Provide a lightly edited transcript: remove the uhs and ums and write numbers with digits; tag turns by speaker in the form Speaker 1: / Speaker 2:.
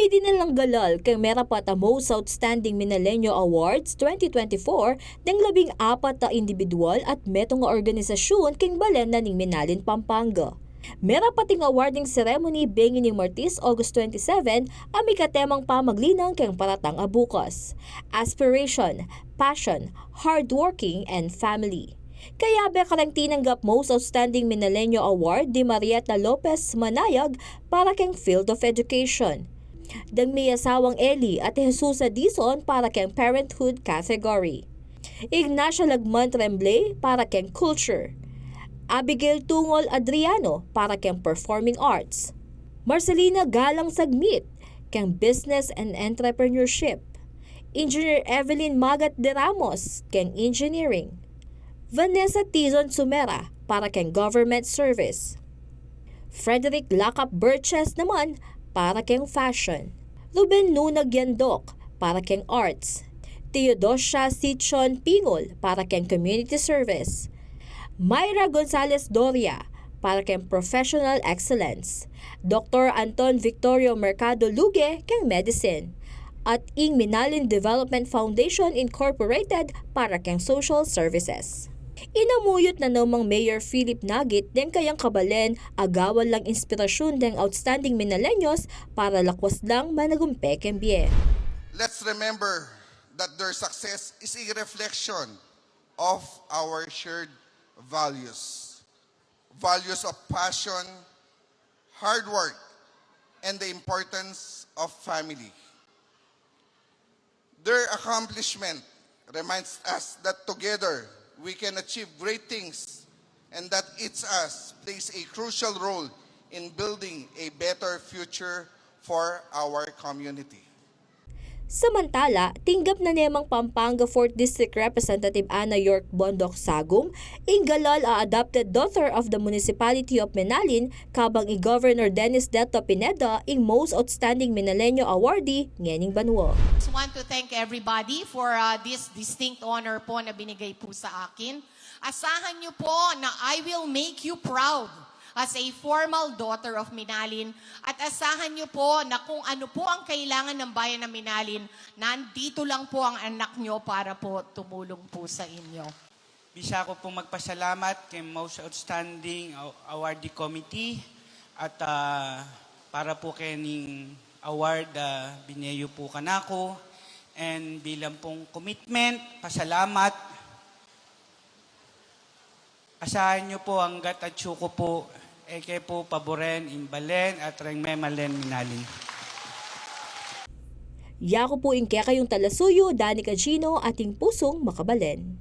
Speaker 1: midinan lang galal kang merapat ang Most Outstanding Minaleño Awards 2024 ng 14 na individual at metong nga organisasyon keng balen na ning Minalin, Pampanga. Merapating awarding ceremony bengin ning Martes, August 27, ang katemang pamaglinang keng paratang abukas. Aspiration, passion, hardworking, and family. Kaya bekarang tinanggap Most Outstanding Minaleño Award di Marieta Lopez Manayag para keng Field of Education. Dang may asawang Eli at Jesusa Dizon para keng Parenthood category. Ignacio Lagman Tremblay para keng Culture. Abigail Tungol Adriano para keng Performing Arts. Marcelina Galang Sagmit keng Business and Entrepreneurship. Engineer Evelyn Magat de Ramos keng Engineering. Vanessa Tizon Sumera para keng Government Service. Frederick Lacap Burches naman para keng Fashion. Ruben Nunag Yandok para keng Arts. Teodosia Sichon Pingol para keng Community Service. Myra Gonzalez Doria para keng Professional Excellence. Dr. Anton Victorio Mercado Luge keng Medicine. At Ing Minalin Development Foundation Incorporated para keng Social Services. Inamuyot na namang Mayor Philip Nagit den kayang kabalen agawan lang inspirasyon ng outstanding Minaleños para lakwas lang managumpek ang biye.
Speaker 2: Let's remember that their success is a reflection of our shared values. Values of passion, hard work, and the importance of family. Their accomplishment reminds us that together we can achieve great things and that each us plays a crucial role in building a better future for our community.
Speaker 1: Samantala, tinggap na nemang Pampanga 4th District Representative Ana York Bondok Sagum, ing galal a adopted daughter of the Municipality of Minalin, kabang Governor Dennis Deto Pineda, ing Most Outstanding Minaleño Awardee ngening banwa.
Speaker 3: I just want to thank everybody for this distinct honor po na binigay po sa akin. Asahan niyo po na I will make you proud as a formal daughter of Minalin, at asahan niyo po na kung ano po ang kailangan ng bayan ng Minalin, nandito lang po ang anak niyo para po tumulong po sa inyo.
Speaker 4: Bisa ko pong magpasalamat kay Most Outstanding Awardee Committee at para po kaning award bineyo po kanako, and bilang pong commitment, pasalamat. Asahan niyo po hanggat at ko po eke po paboren imbalen at reng memalen Minalin.
Speaker 1: Yako po ing kaya kayong talasuyo, Danica Gino, ating pusong makabalen.